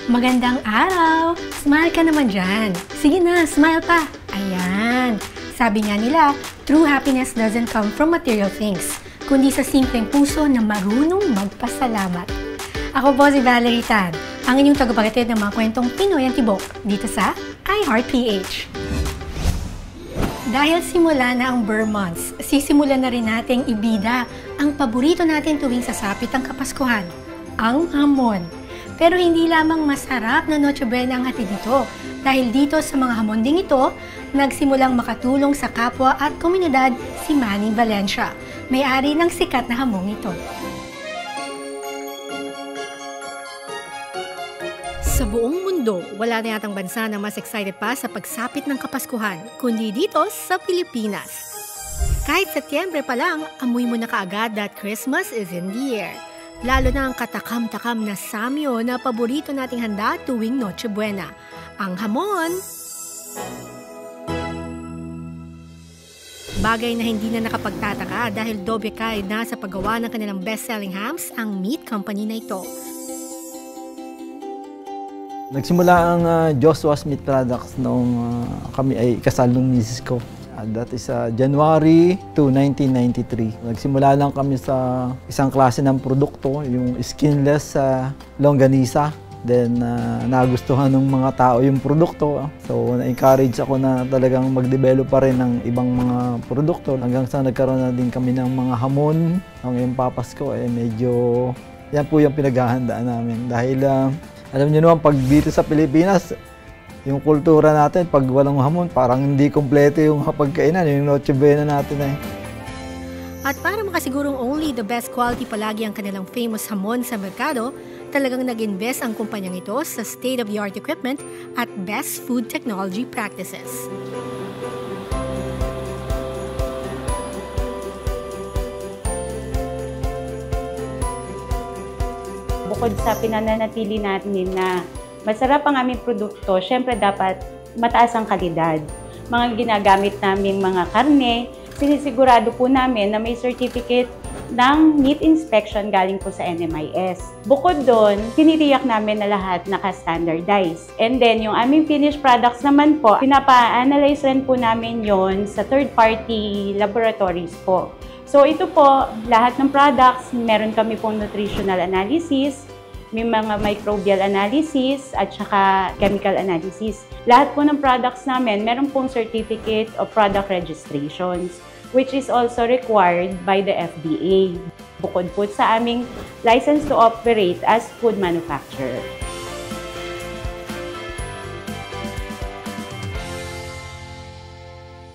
Magandang araw! Smile ka naman dyan. Sige na, smile pa. Ayan. Sabi nga nila, true happiness doesn't come from material things, kundi sa simpleng puso na marunong magpasalamat. Ako po si Valerie Tan, ang inyong tagapaghatid ng mga kwentong Pinoy Antibok dito sa iHeartPH. Dahil simula na ang Burr Months, sisimulan na rin nating ibida ang paborito natin tuwing sasapit ang Kapaskuhan, ang hamon. Pero hindi lamang masarap na Noche Buena ang hatid nito, dahil dito sa mga hamon ding ito, nagsimulang makatulong sa kapwa at komunidad si Manny Valencia, may-ari ng sikat na hamong ito. Sa buong mundo, wala na yatang bansa na mas excited pa sa pagsapit ng Kapaskuhan, kundi dito sa Pilipinas. Kahit Setyembre pa lang, amoy mo na kaagad that Christmas is in the air. Lalo na ang katakam-takam na samyo na paborito nating handa tuwing Noche Buena, ang hamon. Bagay na hindi na nakapagtataka dahil doble kaid na sa paggawa ng kanilang best-selling hams ang meat company na ito. Nagsimula ang Joshua's Meat Products noong kami ay kasal ng misis ko. That is January 2, 1993. Nagsimula lang kami sa isang klase ng produkto, yung skinless longganisa. Then nagustuhan ng mga tao yung produkto. So na-encourage ako na talagang mag-develop pa rin ng ibang mga produkto. Hanggang sa nagkaroon na din kami ng mga hamon. Ang yung papasko medyo yan po yung pinaghahandaan namin. Dahil alam niyo naman, pag dito sa Pilipinas, yung kultura natin, pag walang hamon, parang hindi kompleto yung pagkainan, yung Noche Buena natin eh. At para makasigurong only the best quality palagi ang kanilang famous hamon sa merkado, talagang nag-invest ang kumpanyang ito sa state-of-the-art equipment at best food technology practices. Bukod sa pinananatili natin na masarap ang aming produkto, syempre dapat mataas ang kalidad. Mga ginagamit naming mga karne, sinisigurado po namin na may certificate ng meat inspection galing po sa NMIS. Bukod doon, tinitiyak namin na lahat naka-standardize. And then, yung aming finished products naman po, pinapa-analyze rin po namin yon sa third-party laboratories po. So ito po, lahat ng products, meron kami pong nutritional analysis, may mga microbial analysis at saka chemical analysis. Lahat po ng products namin, meron pong certificate of product registrations, which is also required by the FDA. Bukod po sa aming license to operate as food manufacturer.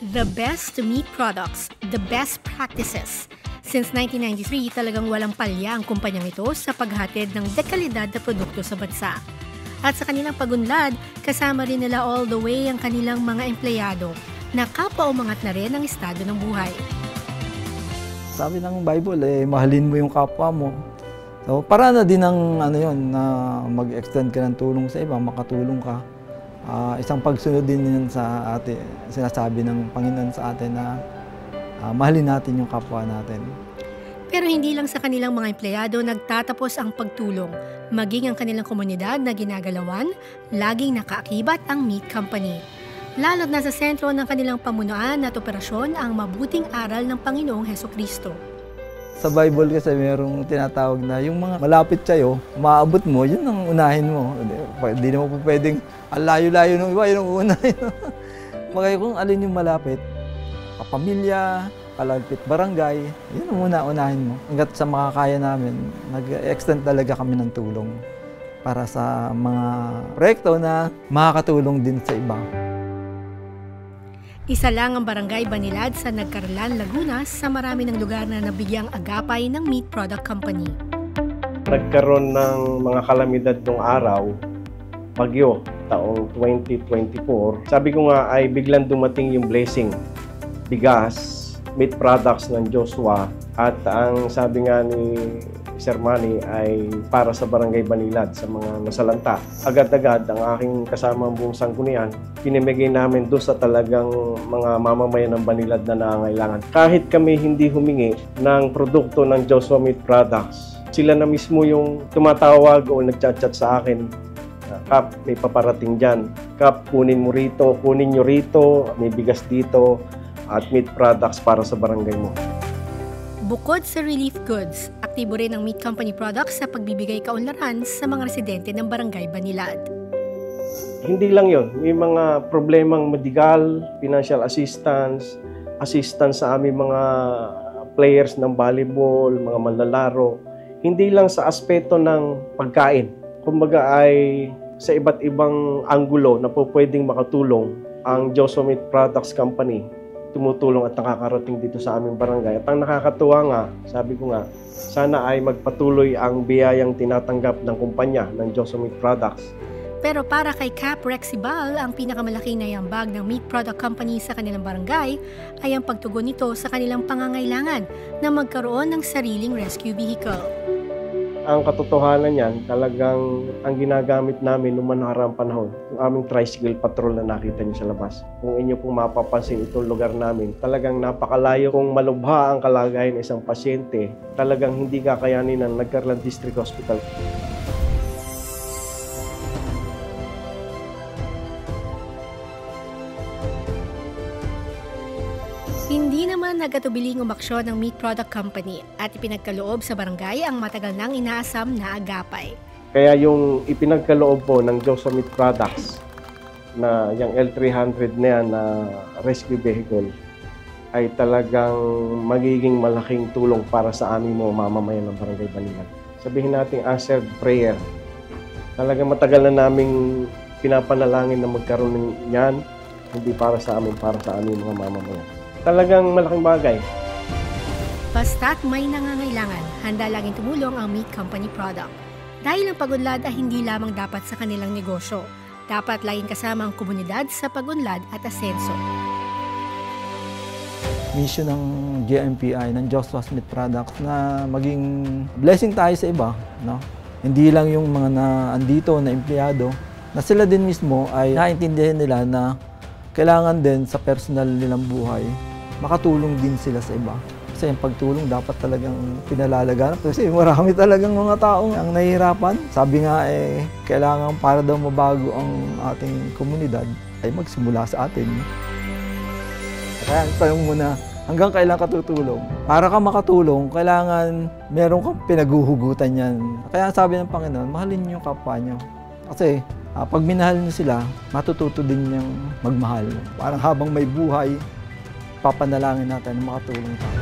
The best meat products, the best practices. Since 1993, talagang walang palya ang kumpanyang ito sa paghatid ng dekalidad na produkto sa bansa. At sa kanilang pagunlad, kasama rin nila all the way ang kanilang mga empleyado na kapwa-umangat na rin ang estado ng buhay. Sabi ng Bible, mahalin mo yung kapwa mo. So, para na din ang na mag-extend ka ng tulong sa iba, makatulong ka. Isang pagsunod din yun sa atin, sinasabi ng Panginoon sa atin na mahalin natin yung kapwa natin. Pero hindi lang sa kanilang mga empleyado nagtatapos ang pagtulong. Maging ang kanilang komunidad na ginagalawan, laging nakaakibat ang meat company. Lalo't nasa sentro ng kanilang pamunuan at operasyon ang mabuting aral ng Panginoong Hesukristo. Sa Bible kasi mayroong tinatawag na yung mga malapit sa'yo, maabot mo, yun ang unahin mo. Hindi naman po pwedeng layo-layo ng iba, yun ang unahin. Magaya kung alin yung malapit, kapamilya, kalapit barangay, yun ang unahin mo. Hanggat sa makakaya namin, nag-extend talaga kami ng tulong para sa mga proyekto na makakatulong din sa iba. Isa lang ang Barangay Banilad sa Nagcarlan, Laguna sa marami ng lugar na nabigyang agapay ng Meat Product Company. Nagkaroon ng mga kalamidad nung araw, bagyo, taong 2024. Sabi ko nga ay biglang dumating yung blessing, bigas, meat products ng Joshua at ang sabi nga ni Sir Manny ay para sa Barangay Banilad sa mga nasalanta. Agad-agad ang aking kasamang buong sanggunian, pinimigay namin doon sa talagang mga mamamayan ng Banilad na nangangailangan. Kahit kami hindi humingi ng produkto ng Joshua Meat Products, sila na mismo yung tumatawag o nagchat-chat sa akin Kap, may paparating dyan. Kap, kunin mo rito, kunin nyo rito, may bigas dito, at meat products para sa barangay mo. Bukod sa relief goods, aktibo rin ang Meat Company products sa pagbibigay kaunlaran sa mga residente ng Barangay Banilad. Hindi lang yon, may mga problemang medical, financial assistance, assistance sa aming mga players ng volleyball, mga manlalaro. Hindi lang sa aspeto ng pagkain. Kumbaga ay sa iba't ibang anggulo na po pwedeng makatulong ang Joshua Meat Products Company tumutulong at nakakarating dito sa aming barangay. At ang nakakatuwa nga, sabi ko nga, sana ay magpatuloy ang biyayang tinatanggap ng kumpanya ng Joshua Meat Products. Pero para kay Cap Rexibal, ang pinakamalaking naiambag ng Meat Product Company sa kanilang barangay ay ang pagtugon nito sa kanilang pangangailangan na magkaroon ng sariling rescue vehicle. Ang katotohanan niyan, talagang ang ginagamit namin noong nakaraang panahon, yung aming tricycle patrol na nakita niyo sa labas. Kung inyo pong mapapansin itong lugar namin, talagang napakalayo. Kung malubha ang kalagayan ng isang pasyente, talagang hindi kakayanin ng Nagcarlan District Hospital. Hindi naman nagatubiling umaksyon ng Meat Product Company at ipinagkaloob sa barangay ang matagal nang inaasam na agapay. Kaya yung ipinagkaloob po ng Joshua Meat Products na yung L300 na yan na rescue vehicle ay talagang magiging malaking tulong para sa aming mga mamamayan ng Barangay Banilad. Sabihin natin answered prayer. Talagang matagal na naming pinapanalangin na magkaroon niyan, hindi para sa amin, para sa aming mga mamamayan. Talagang malaking bagay. Basta't may nangangailangan, handa laging tumulong ang Meat Company product. Dahil ang pagunlad ay hindi lamang dapat sa kanilang negosyo, dapat laging kasama ang komunidad sa pagunlad at asenso. Mission ng GMPI, ng Joshua's Meat Products na maging blessing tayo sa iba. No? Hindi lang yung mga andito na empleyado, na sila din mismo ay naintindihan nila na kailangan din sa personal nilang buhay, makatulong din sila sa iba. Kasi yung pagtulong dapat talagang pinalalagaan. Kasi marami talagang mga taong ang nahihirapan. Sabi nga kailangan para daw mabago ang ating komunidad ay magsimula sa atin. Kaya tanong mo na, hanggang kailan ka tutulong? Para ka makatulong, kailangan meron kang pinaguhugutan yan. Kaya sabi ng Panginoon, mahalin niyo yung kapwa niyo. Kasi pag minahal niyo sila, matututo din niyang magmahal. Parang habang may buhay, papanalangin natin na makatulong tayo.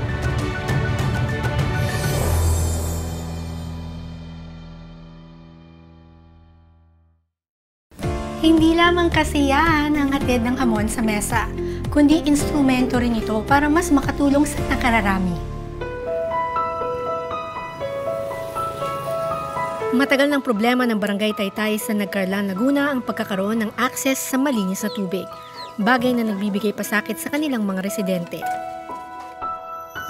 Hindi lamang kasiyahan ang hatid ng hamon sa mesa, kundi instrumento rin ito para mas makatulong sa nakararami. Matagal ng problema ng Barangay Taytay sa Nagcarlan, Laguna ang pagkakaroon ng akses sa malinis na tubig, bagay na nagbibigay pasakit sa kanilang mga residente.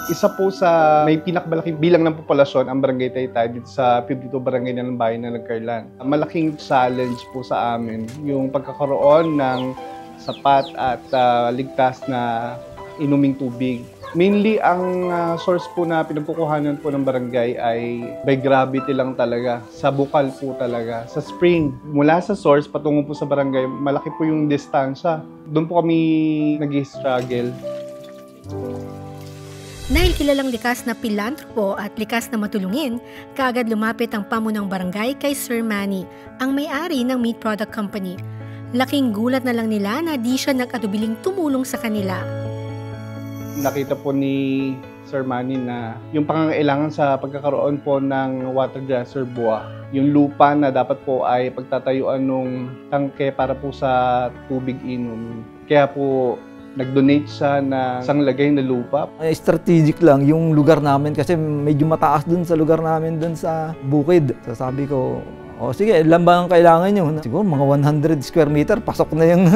Isa po sa may pinakamalaking bilang ng populasyon ang Barangay Taytay dito sa 52 barangay ng bayan ng Nagcarlan. Malaking challenge po sa amin yung pagkakaroon ng sapat at ligtas na inuming tubig. Mainly, ang source po na pinagkukuhanan po ng barangay ay by gravity lang talaga. Sa bukal po talaga. Sa spring, mula sa source patungo po sa barangay, malaki po yung distansya. Doon po kami nag-struggle. Dahil kilalang likas na pilantropo at likas na matulungin, kaagad lumapit ang pamunang barangay kay Sir Manny, ang may-ari ng Meat Product Company. Laking gulat na lang nila na di siya nag-atubiling tumulong sa kanila. Nakita po ni Sir Manny na yung pangangailangan sa pagkakaroon po ng water reservoir, yung lupa na dapat po ay pagtatayuan ng tangke para po sa tubig inom. Kaya po nag-donate siya na isang lagay na lupa. Strategic lang yung lugar namin kasi medyo mataas dun sa lugar namin dun sa bukid. So sabi ko, sige, ilan ba ang kailangan nyo? Siguro mga 100 square meter, pasok na yung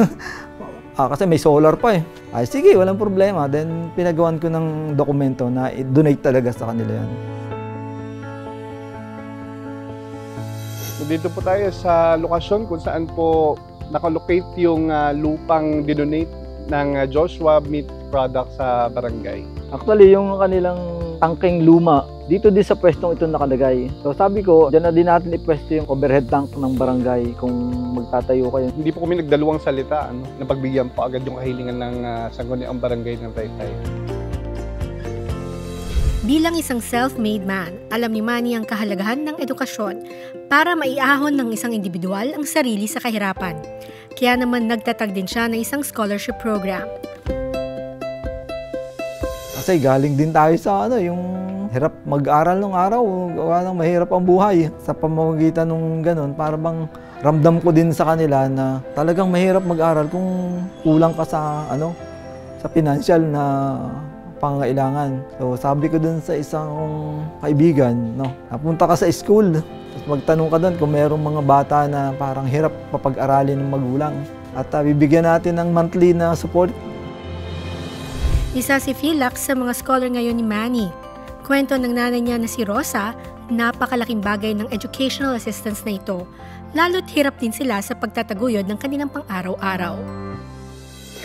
kasi may solar pa eh. Ay sige, walang problema. Then pinagawan ko ng dokumento na i-donate talaga sa kanila yan. So dito po tayo sa lokasyon kung saan po nakalocate yung lupang dinonate ng Joshua Meat Products sa barangay. Actually, yung kanilang tangkeng luma, Dito din sa pwestong ito nakalagay. So sabi ko, dyan na din natin ipwesto yung overhead tank ng barangay kung magtatayo kayo. Hindi po kami nagdalawang salita, napagbigyan po agad yung kahilingan ng sangguniang barangay ng Taytay. Bilang isang self-made man, alam ni Manny ang kahalagahan ng edukasyon para maiahon ng isang individual ang sarili sa kahirapan. Kaya naman nagtatag din siya ng isang scholarship program. Kasi galing din tayo sa yung hirap mag-aral nung araw, gawa ng mahirap ang buhay. Sa pamamagitan nung ganun, para bang ramdam ko din sa kanila na talagang mahirap mag-aral kung kulang ka sa sa financial na pangangailangan. So sabi ko dun sa isang kaibigan, napunta ka sa school, tapos magtanong ka dun kung mayroong mga bata na parang hirap papag-aralin ng magulang. At bibigyan natin ng monthly na support. Isa si Philax sa mga scholar ngayon ni Manny. Kwento ng nanay niya na si Rosa, napakalaking bagay ng educational assistance na ito, lalo't hirap din sila sa pagtataguyod ng kanilang pang-araw-araw.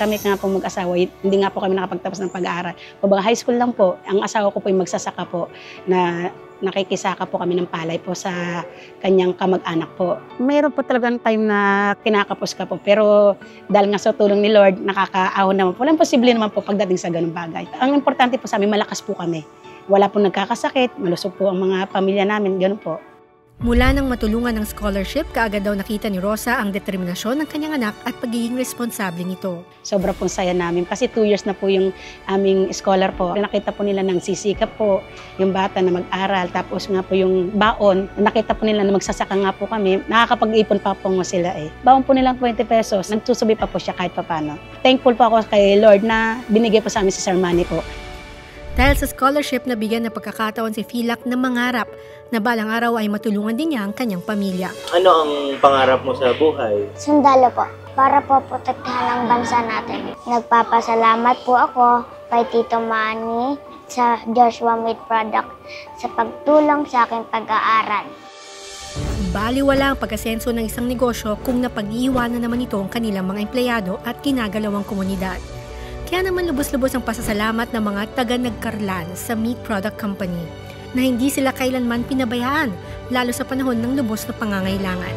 Kami nga po mag-asawa, hindi nga po kami nakapagtapos ng pag-aaral. Kumbaga high school lang po, ang asawa ko po yung magsasaka po na nakikisaka po kami ng palay po sa kanyang kamag-anak po. Mayroon po talagang time na kinakapos ka po, pero dahil nga sa tulong ni Lord, nakakaahon naman po. Walang posible naman po pagdating sa ganung bagay. Ang importante po sa amin, malakas po kami. Wala po nagkakasakit, malusog po ang mga pamilya namin, ganun po. Mula nang matulungan ng scholarship, kaagad daw nakita ni Rosa ang determinasyon ng kanyang anak at pagiging responsable nito. Sobra pong saya namin kasi 2 years na po yung aming scholar po. Nakita po nila ng sisikap po yung bata na mag-aral, tapos nga po yung baon. Nakita po nila na magsasaka nga po kami, nakakapag-ipon pa po nga sila eh. Baon po nilang 20 pesos, nagsusubi pa po siya kahit papano. Thankful po ako kay Lord na binigay po sa amin si Sir Manny po. Dahil sa scholarship, nabigyan ng pagkakataon si Philax na mangarap na balang araw ay matulungan din niya ang kanyang pamilya. Ano ang pangarap mo sa buhay? Sundalo po, para po protektahan ang bansa natin. Nagpapasalamat po ako kay Tito Manny sa Joshua Meat Product sa pagtulong sa aking pag-aaral. Baliwala ang pag-asenso ng isang negosyo kung napag-iiwanan naman ito ang kanilang mga empleyado at ginagalawang komunidad. Kaya naman lubos-lubos ang pasasalamat ng mga taga-Nagcarlan sa Meat Product Company na hindi sila kailanman pinabayaan, lalo sa panahon ng lubos na pangangailangan.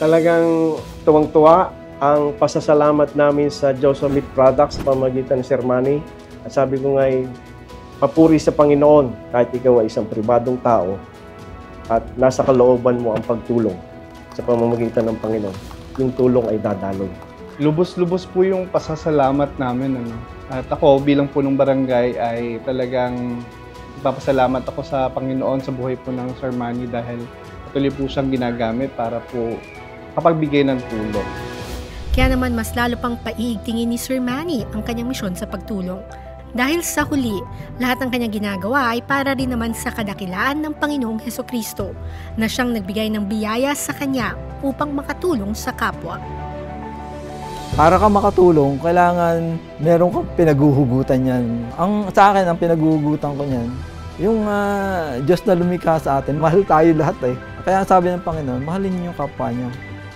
Talagang tuwang-tuwa ang pasasalamat namin sa Joshua Meat Products sa pamamagitan ni Sir Manny. At sabi ko nga papuri sa Panginoon kahit ikaw ay isang pribadong tao at nasa kalooban mo ang pagtulong sa pamamagitan ng Panginoon. Yung tulong ay dadaloy. Lubos-lubos po yung pasasalamat namin. At ako bilang punong barangay ay talagang ipapasalamat ako sa Panginoon sa buhay po ng Sir Manny dahil patuloy po siyang ginagamit para po kapagbigay ng tulong. Kaya naman mas lalo pang paiigtingin ni Sir Manny ang kanyang misyon sa pagtulong. Dahil sa huli, lahat ng kanyang ginagawa ay para rin naman sa kadakilaan ng Panginoong Hesukristo na siyang nagbigay ng biyaya sa kanya upang makatulong sa kapwa. Para ka makatulong, kailangan meron kang pinaguhugutan yan. Sa akin, ang pinaguhugutan ko niyan, yung Diyos na lumikha sa atin, mahal tayo lahat eh. Kaya sabi ng Panginoon, mahalin niyo yung kapwa niyo.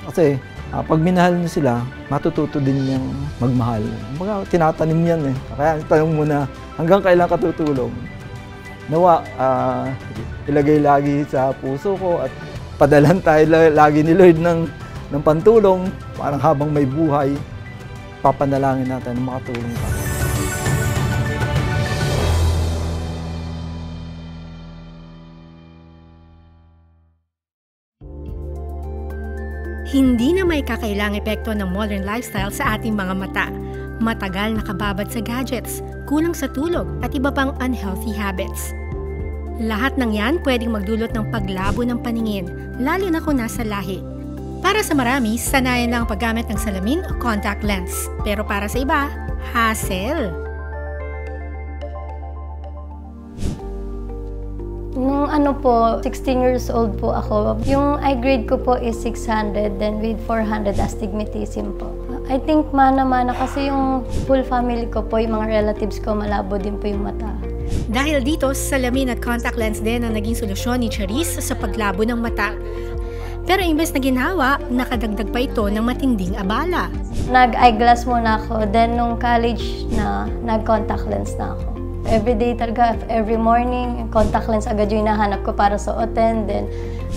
Kasi pag minahal niyo sila, matututo din niyang magmahal. Baga, tinatanim yan eh. Kaya tanong mo na, hanggang kailan ka tutulong? Nawa, ilagay lagi sa puso ko at padalan tayo lagi ni Lord ng pantulong, parang habang may buhay, papanalangin natin na makatulong ka. Hindi na may kakailang epekto ng modern lifestyle sa ating mga mata. Matagal nakababad sa gadgets, kulang sa tulog at iba pang unhealthy habits. Lahat ng yan pwedeng magdulot ng paglabo ng paningin, lalo na kung nasa lahi. Para sa marami, sanayan lang ang paggamit ng salamin o contact lens. Pero para sa iba, hassle. Nung 16 years old po ako, yung eye grade ko po is 600, then with 400 astigmatism po. I think mana-mana kasi yung full family ko po, yung mga relatives ko, malabo din po yung mata. Dahil dito, salamin at contact lens din ang naging solusyon ni Charisse sa paglabo ng mata. Pero imbes na ginawa, nakadagdag pa ito ng matinding abala. Nag-eyeglass muna ako, then nung college na, nag-contact lens na ako. Everyday talaga, every morning, contact lens agad yung hinahanap ko para suotin. Then,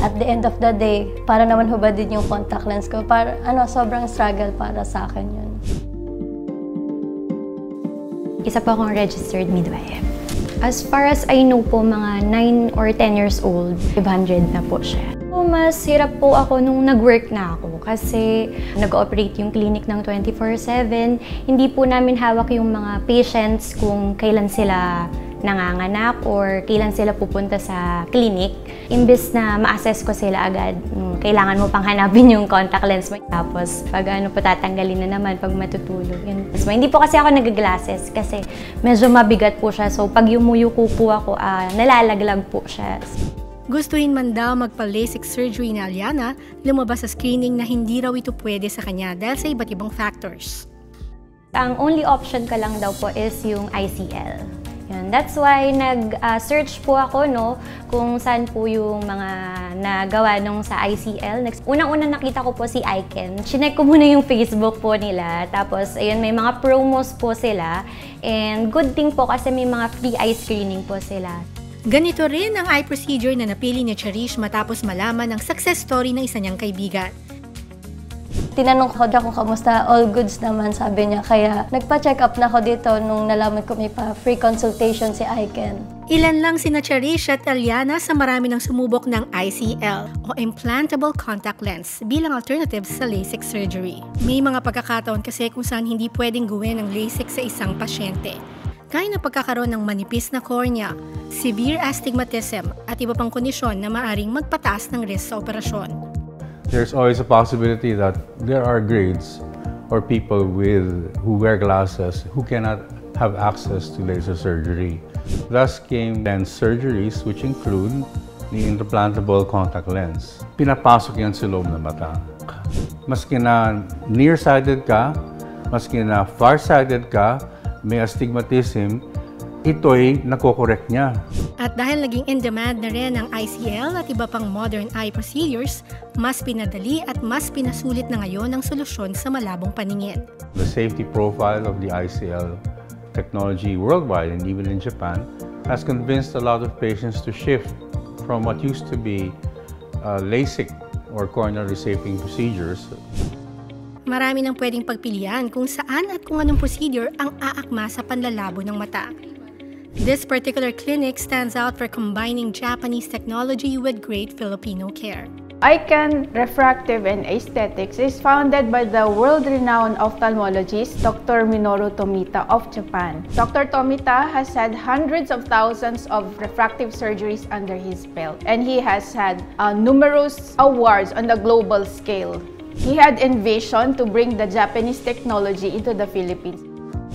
at the end of the day, para naman hubad din yung contact lens ko. Para, sobrang struggle para sa akin yun. Isa po akong registered midwife. As far as I know po, mga 9 or 10 years old, 500 na po siya. Mas hirap po ako nung nag-work na ako kasi nag-ooperate yung clinic ng 24/7. Hindi po namin hawak yung mga patients kung kailan sila nanganganak or kailan sila pupunta sa clinic. Imbes na ma-assess ko sila agad, kailangan mo pang hanapin yung contact lens mo. Tapos pag tatanggalin na naman pag matutulog. Yun. So, hindi po kasi ako nag-glasses kasi medyo mabigat po siya. So pag yumuyuko po ako, nalalaglag po siya. Gustuhin man daw magpa-LASIK surgery na Aliana, lumabas sa screening na hindi raw ito pwede sa kanya dahil sa iba't ibang factors. Ang only option ka lang daw po is yung ICL. Yun. That's why nag-search po ako kung saan po yung mga nagawa nung sa ICL. Unang-unang nakita ko po si Iken. Chinek ko muna yung Facebook po nila. Tapos ayun, may mga promos po sila. And good thing po kasi may mga free eye screening po sila. Ganito rin ang eye procedure na napili ni Cherish matapos malaman ang success story ng isa niyang kaibigan. Tinanong ko kung kamusta, all goods naman sabi niya. Kaya nagpa-check up na ako dito nung nalaman ko may free consultation si Iken. Ilan lang sina Cherish at Aliana sa marami ng sumubok ng ICL o Implantable Contact Lens bilang alternative sa LASIK surgery. May mga pagkakataon kasi kung saan hindi pwedeng gawin ang LASIK sa isang pasyente. Kaya na pagkakaroon ng manipis na cornea, severe astigmatism at iba pang kondisyon na maaring magpataas ng risk sa operasyon. There's always a possibility that there are grades or people who wear glasses who cannot have access to laser surgery. Thus came lens surgeries which include the implantable contact lens. Pinapasok yan sa loob ng mata. Maski na nearsighted ka, maski na farsighted ka, may astigmatism, ito'y nakokorek niya. At dahil naging in-demand na rin ang ICL at iba pang modern eye procedures, mas pinadali at mas pinasulit na ngayon ang solusyon sa malabong paningin. The safety profile of the ICL technology worldwide and even in Japan has convinced a lot of patients to shift from what used to be LASIK or corneal reshaping procedures. Marami nang pwedeng pagpilian kung saan at kung anong procedure ang aakma sa panlalabo ng mata. This particular clinic stands out for combining Japanese technology with great Filipino care. Iken Refractive and Aesthetics is founded by the world-renowned ophthalmologist Dr. Minoru Tomita of Japan. Dr. Tomita has had hundreds of thousands of refractive surgeries under his belt, and he has had numerous awards on the global scale. He had envisioned to bring the Japanese technology into the Philippines.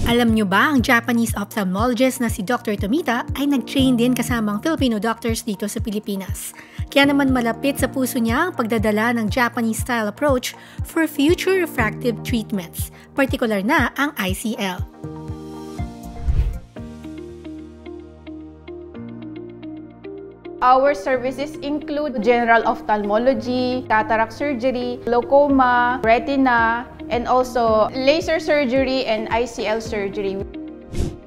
Alam nyo ba, ang Japanese ophthalmologist na si Dr. Tomita ay nag-train din kasama ang Filipino doctors dito sa Pilipinas. Kaya naman malapit sa puso niya ang pagdadala ng Japanese-style approach for future refractive treatments, partikular na ang ICL. Our services include general ophthalmology, cataract surgery, glaucoma, retina, and also laser surgery and ICL surgery.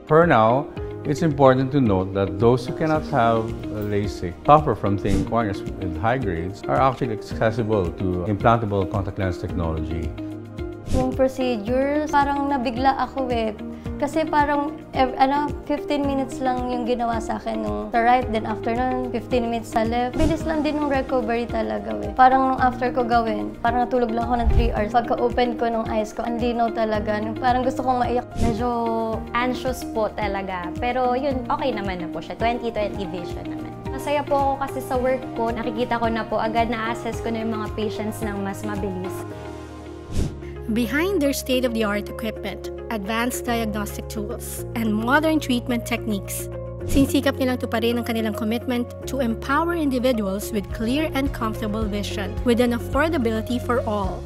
For now, it's important to note that those who cannot have a LASIK, suffer from thin corneas with high grades, are actually accessible to implantable contact lens technology. Yung procedure, parang nabigla ako Kasi parang 15 minutes lang yung ginawa sa akin nung sa right, then after nun, 15 minutes sa left. Bilis lang din yung recovery talaga Parang nung after ko gawin, parang natulog lang ako ng 3 hours. Pagka-open ko ng eyes ko, ang linaw talaga. Parang gusto kong maiyak. Medyo anxious po talaga. Pero yun, okay naman na po siya. 20/20 vision naman. Masaya po ako kasi sa work ko, nakikita ko na po agad na-assess ko na yung mga patients ng mas mabilis. Behind their state-of-the-art equipment, advanced diagnostic tools, and modern treatment techniques, sinisikap nilang tuparin ang kanilang commitment to empower individuals with clear and comfortable vision with an affordability for all.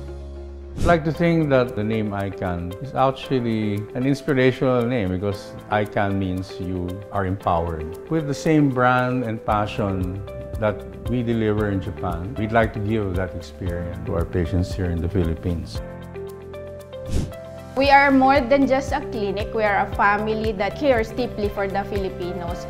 I'd like to think that the name ICAN is actually an inspirational name because ICAN means you are empowered. With the same brand and passion that we deliver in Japan, we'd like to give that experience to our patients here in the Philippines. We are more than just a clinic. We are a family that cares deeply for the Filipinos.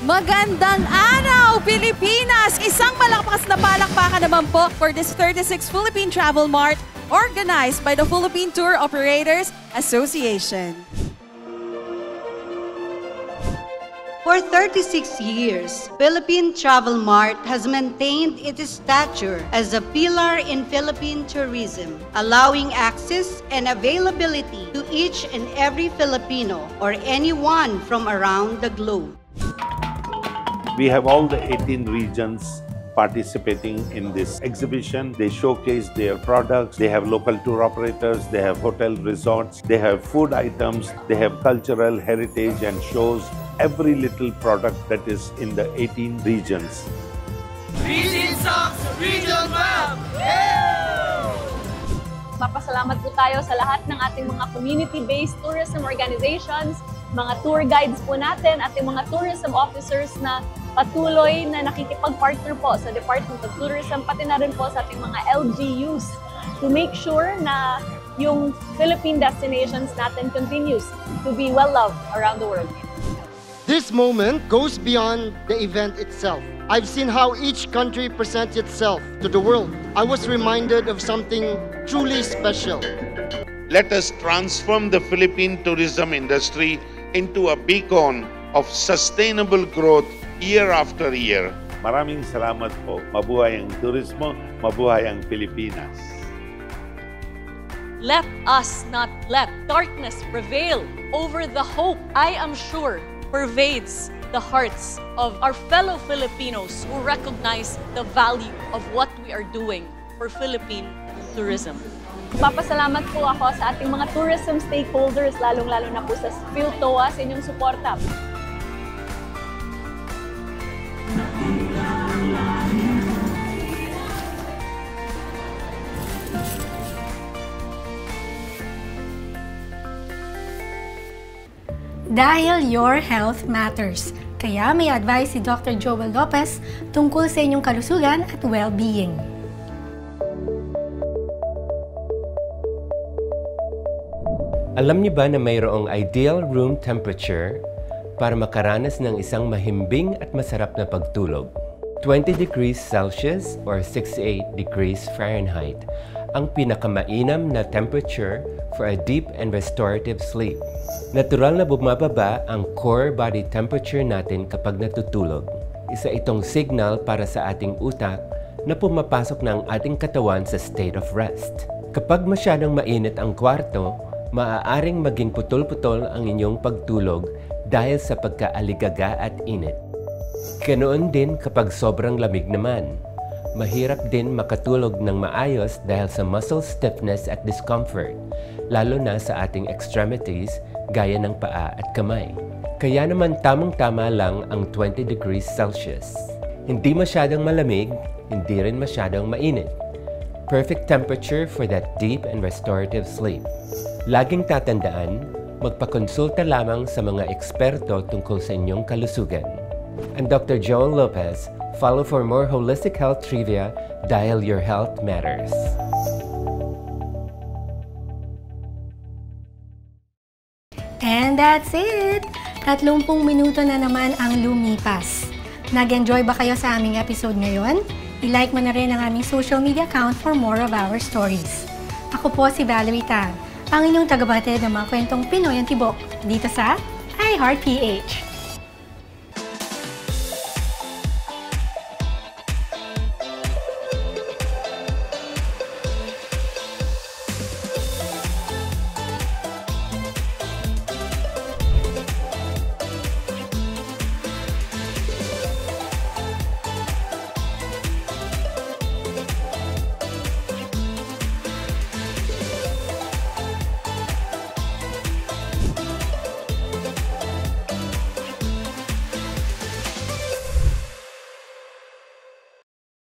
Magandang araw, Pilipinas! Isang malakas na palakpakan naman po for this 36th Philippine Travel Mart organized by the Philippine Tour Operators Association. For 36 years, Philippine Travel Mart has maintained its stature as a pillar in Philippine tourism, allowing access and availability to each and every Filipino or anyone from around the globe. We have all the 18 regions participating in this exhibition. They showcase their products. They have local tour operators. They have hotel resorts. They have food items. They have cultural heritage and shows every little product that is in the 18 regions. Visit Socks Region Map! Papasalamat po tayo sa lahat ng ating mga community-based tourism organizations, mga tour guides po natin at yung mga tourism officers na patuloy na nakikipag-partner po sa Department of Tourism, pati na rin po sa ating mga LGUs to make sure na yung Philippine destinations natin continues to be well-loved around the world. This moment goes beyond the event itself. I've seen how each country presents itself to the world. I was reminded of something truly special. Let us transform the Philippine tourism industry into a beacon of sustainable growth year after year. Maraming salamat po. Mabuhay ang turismo, mabuhay ang Pilipinas. Let us not let darkness prevail over the hope I am sure pervades the hearts of our fellow Filipinos who recognize the value of what we are doing for Philippine tourism. Papasalamat po ako sa ating mga tourism stakeholders, lalong-lalo na po sa PhilToa sa inyong suporta. Dahil your health matters. Kaya may advice si Dr. Joel Lopez tungkol sa inyong kalusugan at well-being. Alam niyo ba na mayroong ideal room temperature para makaranas ng isang mahimbing at masarap na pagtulog? 20 degrees Celsius or 68 degrees Fahrenheit ang pinakamainam na temperature for a deep and restorative sleep. Natural na bumababa ang core body temperature natin kapag natutulog. Isa itong signal para sa ating utak na pumapasok na ang ating katawan sa state of rest. Kapag masyadong mainit ang kwarto, maaaring maging putol-putol ang inyong pagtulog dahil sa pagkaaligaga at init. Ganoon din kapag sobrang lamig naman. Mahirap din makatulog ng maayos dahil sa muscle stiffness at discomfort, lalo na sa ating extremities gaya ng paa at kamay. Kaya naman tamang-tama lang ang 20 degrees Celsius. Hindi masyadong malamig, hindi rin masyadong mainit. Perfect temperature for that deep and restorative sleep. Laging tatandaan, magpakonsulta lamang sa mga eksperto tungkol sa inyong kalusugan. I'm Dr. Joel Lopez. Follow for more holistic health trivia dahil your health matters. And that's it! 30 minuto na naman ang lumipas. Nag-enjoy ba kayo sa aming episode ngayon? I-like mo na rin ang aming social media account for more of our stories. Ako po si Valerie Tan, ang inyong tagabatid ng mga kwentong Pinoy ang Tibok dito sa iHeart PH.